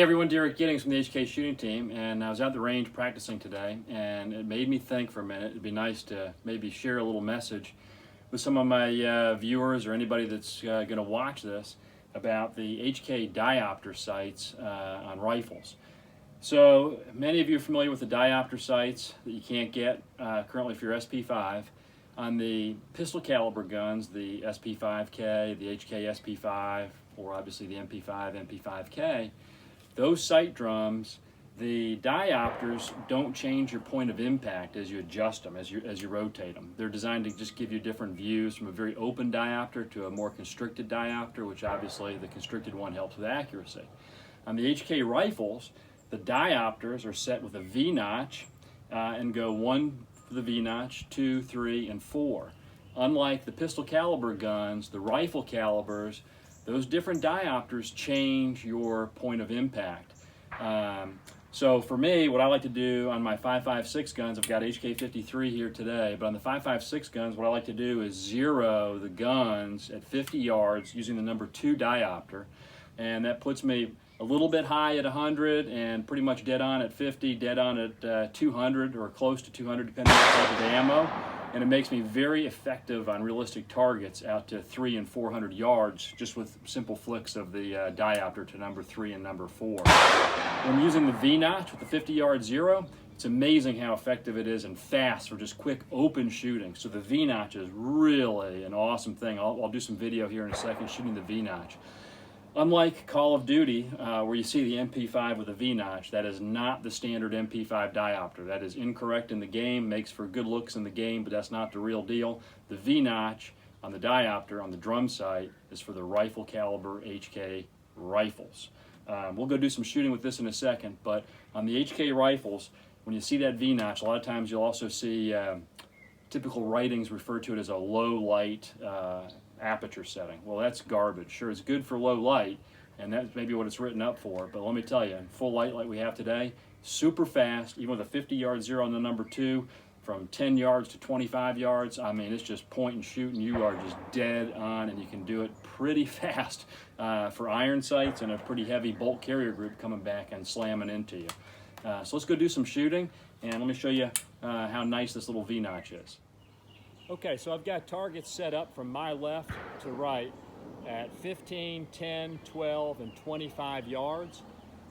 Hey everyone, Derek Giddings from the HK shooting team, and I was at the range practicing today, and it made me think for a minute. It'd be nice to maybe share a little message with some of my viewers or anybody that's going to watch this about the HK diopter sights on rifles. So many of you are familiar with the diopter sights that you can't get currently for your SP5. On the pistol caliber guns, the SP5K, the HK SP5, or obviously the MP5, MP5K, those sight drums, the diopters don't change your point of impact as you adjust them, as you rotate them. They're designed to just give you different views from a very open diopter to a more constricted diopter, which obviously the constricted one helps with accuracy. On the HK rifles, the diopters are set with a V-notch and go 1 for the V-notch, 2, 3, and 4. Unlike the pistol caliber guns, the rifle calibers, those different diopters change your point of impact. So for me, what I like to do on my 5.56 guns, I've got HK53 here today, but on the 5.56 guns, what I like to do is zero the guns at 50 yards using the number 2 diopter, and that puts me a little bit high at 100 and pretty much dead on at 50, dead on at 200 or close to 200 depending on the type of ammo, and it makes me very effective on realistic targets out to 300 and 400 yards just with simple flicks of the diopter to number 3 and number 4. When I'm using the V-notch with the 50-yard zero, it's amazing how effective it is and fast for just quick open shooting. So the V-notch is really an awesome thing. I'll do some video here in a second shooting the V-notch. Unlike Call of Duty, where you see the MP5 with a V-notch, that is not the standard MP5 diopter. That is incorrect in the game, makes for good looks in the game, but that's not the real deal. The V-notch on the diopter on the drum sight is for the rifle caliber HK rifles. We'll go do some shooting with this in a second, but on the HK rifles, when you see that V-notch, a lot of times you'll also see typical writings refer to it as a low light aperture setting. Well, that's garbage. Sure, it's good for low light, and that's maybe what it's written up for, but let me tell you, in full light like we have today, super fast, even with a 50-yard zero on the number 2, from 10 yards to 25 yards, I mean, it's just point and shoot, and you are just dead on, and you can do it pretty fast for iron sights and a pretty heavy bolt carrier group coming back and slamming into you. So let's go do some shooting, and let me show you how nice this little V-notch is. Okay, so I've got targets set up from my left to right at 15, 10, 12, and 25 yards.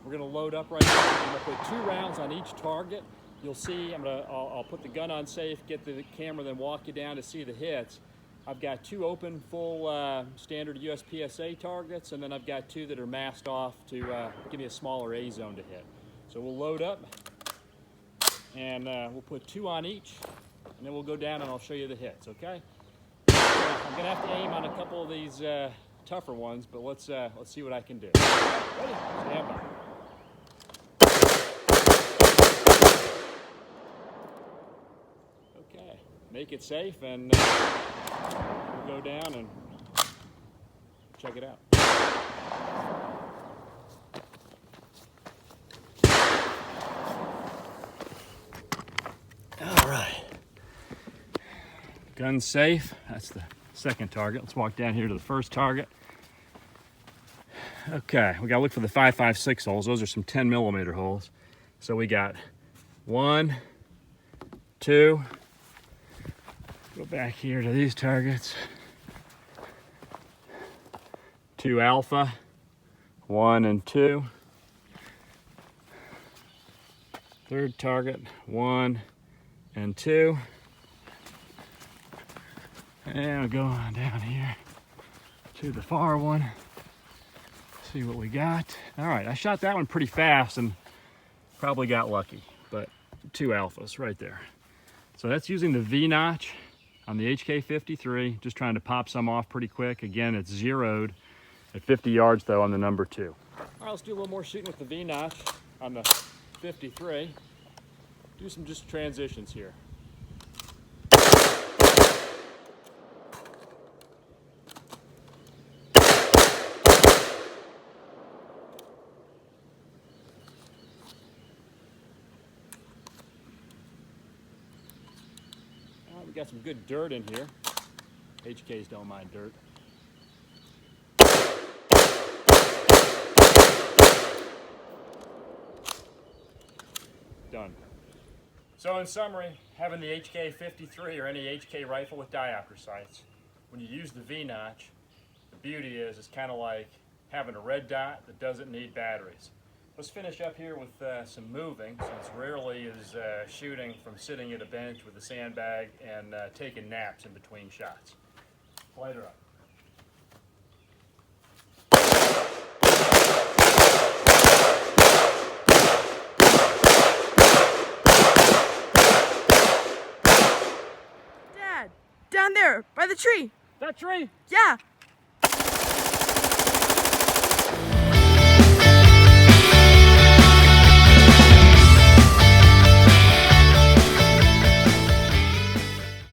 We're going to load up right now. I'm going to put 2 rounds on each target. You'll see, I'll put the gun on safe, get the camera, then walk you down to see the hits. I've got 2 open, full standard USPSA targets, and then I've got 2 that are masked off to give me a smaller A zone to hit. So we'll load up, and we'll put 2 on each. And then we'll go down and I'll show you the hits, okay? I'm gonna have to aim on a couple of these tougher ones, but let's see what I can do. Ready? Stand by. Okay, make it safe, and we'll go down and check it out. All right. Gun's safe. That's the second target. Let's walk down here to the first target. Okay, we gotta look for the 5.56 holes. Those are some 10mm holes. So we got 1, 2. Go back here to these targets. 2 alpha, 1 and 2. Third target, 1 and 2. And we'll go on down here to the far one, see what we got. All right, I shot that one pretty fast and probably got lucky, but 2 alphas right there. So that's using the V-notch on the HK53, just trying to pop some off pretty quick. Again, it's zeroed at 50 yards though on the number 2. All right, let's do a little more shooting with the V-notch on the 53. Do some just transitions here. We got some good dirt in here. HKs don't mind dirt. Done. So in summary, having the HK53 or any HK rifle with diopter sights, when you use the V-notch, the beauty is it's kind of like having a red dot that doesn't need batteries. Let's finish up here with some moving, since rarely is shooting from sitting at a bench with a sandbag and taking naps in between shots. Light her up. Dad, down there, by the tree. That tree? Yeah.